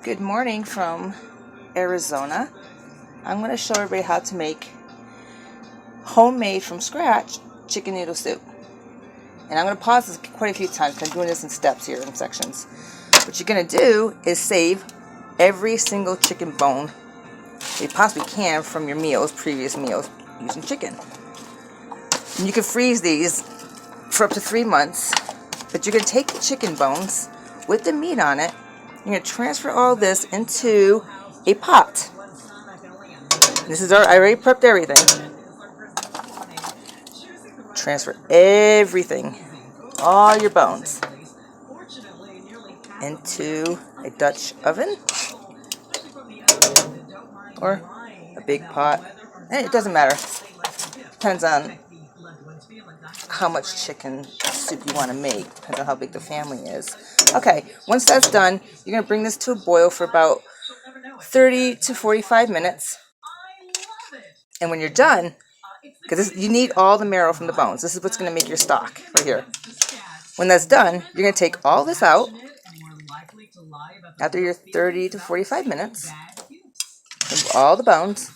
Good morning from Arizona. I'm going to show everybody how to make homemade from scratch chicken noodle soup. And I'm going to pause this quite a few times because I'm doing this in steps here, in sections. What you're going to do is save every single chicken bone you possibly can from your meals, previous meals, using chicken. And you can freeze these for up to 3 months, but you're going to take the chicken bones with the meat on it. You're going to transfer all this into a pot. This is I already prepped everything. Transfer everything, all your bones, into a Dutch oven or a big pot. And it doesn't matter. Depends on how much chicken soup you want to make. Depends on how big the family is. Okay, once that's done, you're going to bring this to a boil for about 30 to 45 minutes. And when you're done, because you need all the marrow from the bones. This is what's going to make your stock right here. When that's done, you're going to take all this out after your 30 to 45 minutes. Remove all the bones.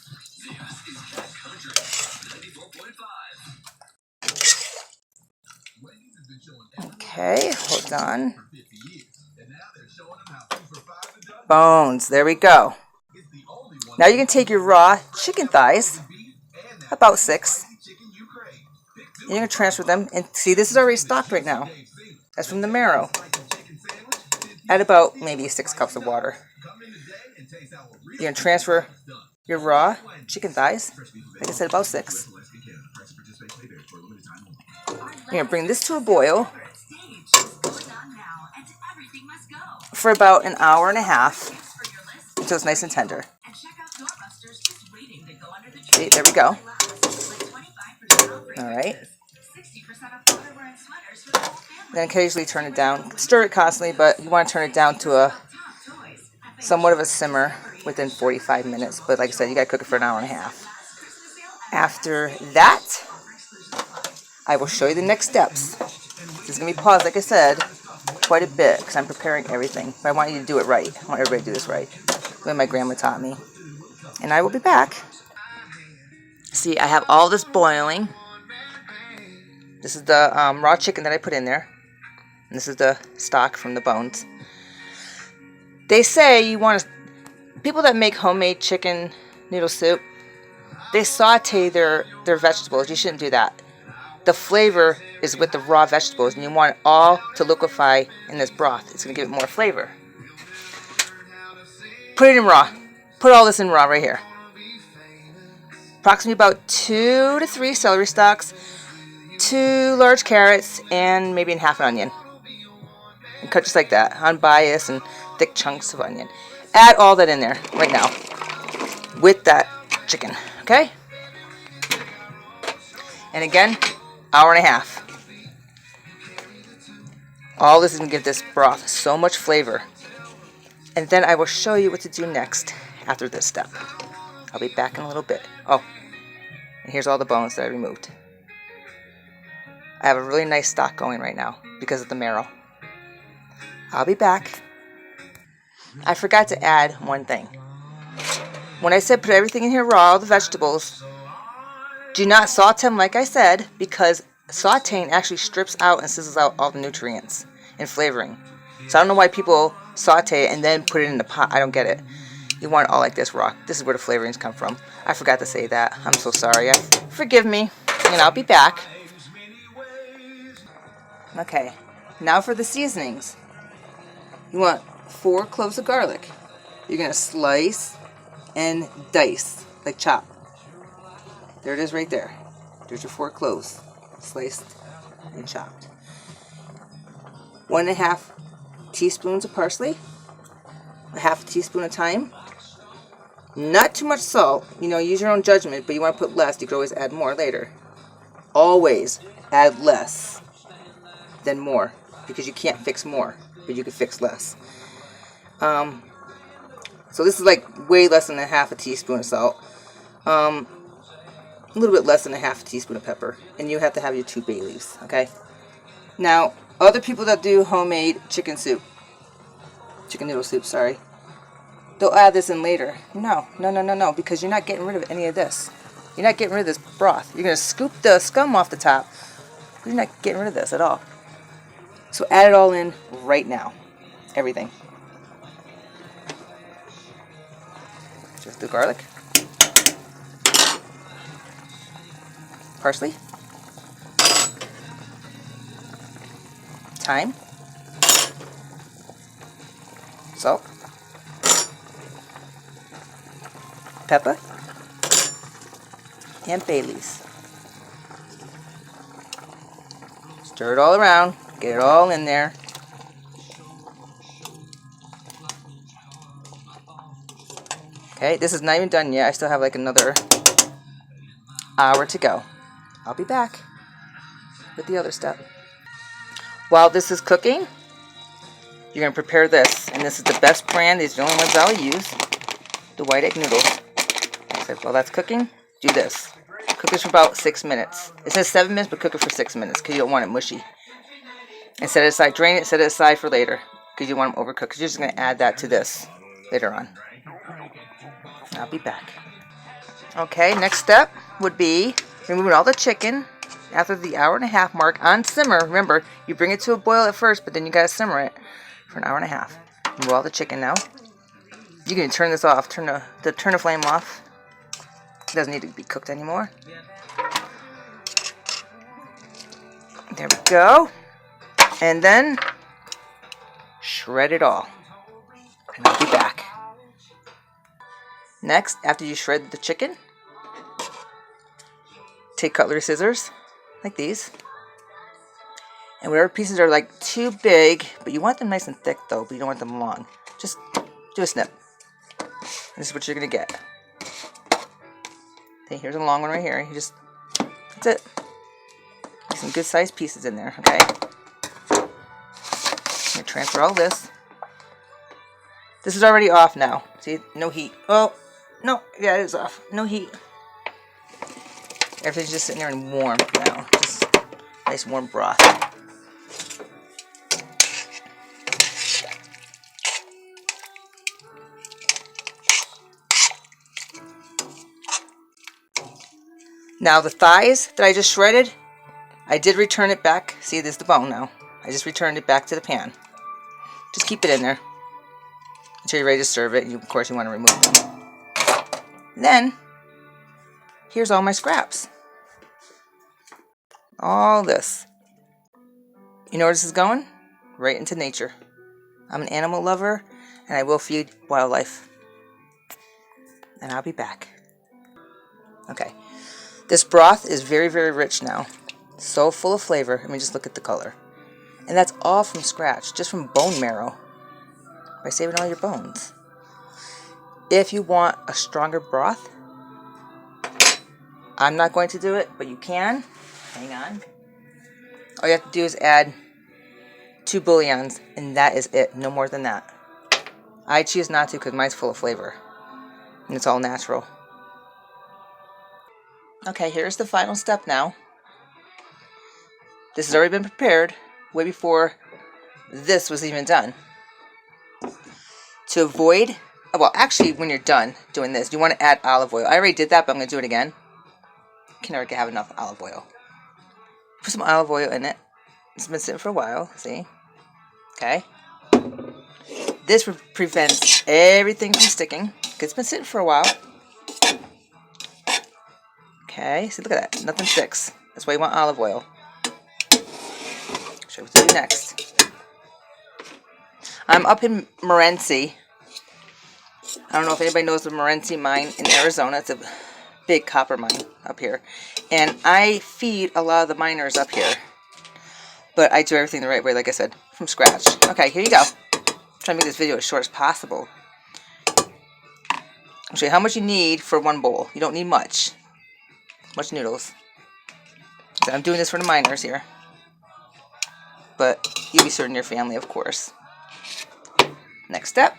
Okay, hold on. Bones, there we go. Now you can take your raw chicken thighs, about 6. And you're going to transfer them. And see, this is already stocked right now. That's from the marrow. Add about maybe 6 cups of water. You're going to transfer your raw chicken thighs. Like I said, about 6. You're going to bring this to a boil for about an hour and a half until it's nice and tender. See, there we go. Alright. Then occasionally turn it down. Stir it constantly, but you want to turn it down to a somewhat of a simmer within 45 minutes. But like I said, you got to cook it for an hour and a half. After that, I will show you the next steps. This is going to be paused, like I said, quite a bit because I'm preparing everything. But I want you to do it right. I want everybody to do this right. The way my grandma taught me. And I will be back. See, I have all this boiling. This is the raw chicken that I put in there. And this is the stock from the bones. They say you want to... People that make homemade chicken noodle soup, they saute their vegetables. You shouldn't do that. The flavor is with the raw vegetables, and you want it all to liquefy in this broth. It's going to give it more flavor. Put it in raw. Put all this in raw right here. Approximately about 2 to 3 celery stalks, 2 large carrots, and maybe half an onion. And cut just like that, unbiased and thick chunks of onion. Add all that in there right now with that chicken, okay? And again, hour and a half. All this is going to give this broth so much flavor. And then I will show you what to do next after this step. I'll be back in a little bit. Oh, and here's all the bones that I removed. I have a really nice stock going right now because of the marrow. I'll be back. I forgot to add one thing. When I said put everything in here raw, all the vegetables, do not saute them like I said, because sauteing actually strips out and sizzles out all the nutrients and flavoring. So I don't know why people saute it and then put it in the pot. I don't get it. You want it all like this raw. This is where the flavorings come from. I forgot to say that. I'm so sorry. Forgive me. And I'll be back. Okay. Now for the seasonings. You want 4 cloves of garlic. You're going to slice and dice, like chop. There it is right there. There's your 4 cloves. Sliced and chopped. 1.5 teaspoons of parsley. 1/2 teaspoon of thyme. Not too much salt. You know, use your own judgment, but you want to put less. You could always add more later. Always add less than more, because you can't fix more, but you can fix less. So this is like way less than 1/2 teaspoon of salt. A little bit less than 1/2 teaspoon of pepper. And you have to have your 2 bay leaves, okay? Now, other people that do homemade chicken noodle soup, sorry, they'll add this in later. No, no, no, no, no, because you're not getting rid of any of this. You're not getting rid of this broth. You're going to scoop the scum off the top. You're not getting rid of this at all. So add it all in right now. Everything. Just the garlic. Parsley. Thyme. Salt. Pepper. And bay leaves. Stir it all around. Get it all in there. Okay, this is not even done yet. I still have like another hour to go. I'll be back with the other step. While this is cooking, you're going to prepare this. And this is the best brand. These are the only ones I'll use. The white egg noodles. I said, while that's cooking, do this. Cook this for about 6 minutes. It says 7 minutes, but cook it for 6 minutes because you don't want it mushy. And set it aside. Drain it, set it aside for later because you want them overcooked. Because you're just going to add that to this later on. I'll be back. Okay, next step would be removing all the chicken after the 1.5 hour mark on simmer. Remember, you bring it to a boil at first, but then you got to simmer it for 1.5 hours. Remove all the chicken now. You can turn this off. Turn the flame off. It doesn't need to be cooked anymore. There we go. And then shred it all. And I'll be back. Next, after you shred the chicken, take cutlery scissors, like these. And whatever pieces are like too big, but you want them nice and thick though, but you don't want them long. Just do a snip. This is what you're going to get. Okay, here's a long one right here. You just, that's it. Get some good sized pieces in there, okay? I'm going to transfer all this. This is already off now. See, no heat. Oh, no, yeah, it is off. No heat. Everything's just sitting there and warm now. Just nice warm broth. Now the thighs that I just shredded, I did return it back. See, there's the bone now. I just returned it back to the pan. Just keep it in there until you're ready to serve it. Of course, you want to remove them. Then, here's all my scraps. All this. You know where this is going? Right into nature. I'm an animal lover, and I will feed wildlife. And I'll be back. Okay. This broth is very, very rich now. So full of flavor. I mean, just look at the color. And that's all from scratch, just from bone marrow. By saving all your bones. If you want a stronger broth, I'm not going to do it, but you can. Hang on. All you have to do is add 2 bouillons, and that is it. No more than that. I choose not to because mine's full of flavor. And it's all natural. Okay, here's the final step now. This has already been prepared way before this was even done. To avoid, well, actually, when you're done doing this, you want to add olive oil. I already did that, but I'm going to do it again. Can never have enough olive oil. Put some olive oil in it. It's been sitting for a while, see? Okay. This prevents everything from sticking. It's been sitting for a while. Okay, see, look at that. Nothing sticks. That's why you want olive oil. Show you what to do next. I'm up in Morenci. I don't know if anybody knows the Morenci mine in Arizona. It's a big copper mine up here. And I feed a lot of the miners up here. But I do everything the right way, like I said, from scratch. Okay, here you go. I'm trying to make this video as short as possible. I'll show you how much you need for one bowl. You don't need much. Much noodles. So I'm doing this for the miners here. But you'll be serving your family, of course. Next step.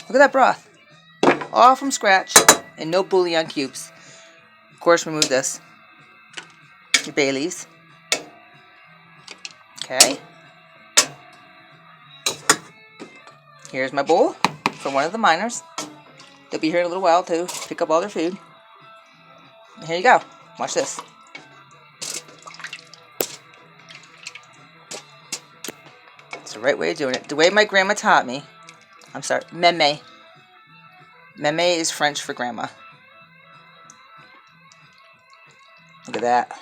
Look at that broth. All from scratch and no bouillon cubes. Of course, remove this. Your bay leaves. Okay. Here's my bowl for one of the miners. They'll be here in a little while to pick up all their food. And here you go. Watch this. It's the right way of doing it. The way my grandma taught me. I'm sorry, meme. Meme is French for grandma. Look at that.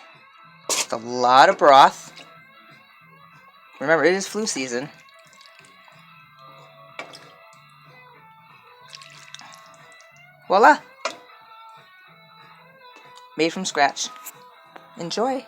It's a lot of broth. Remember, it is flu season. Voila. Made from scratch. Enjoy.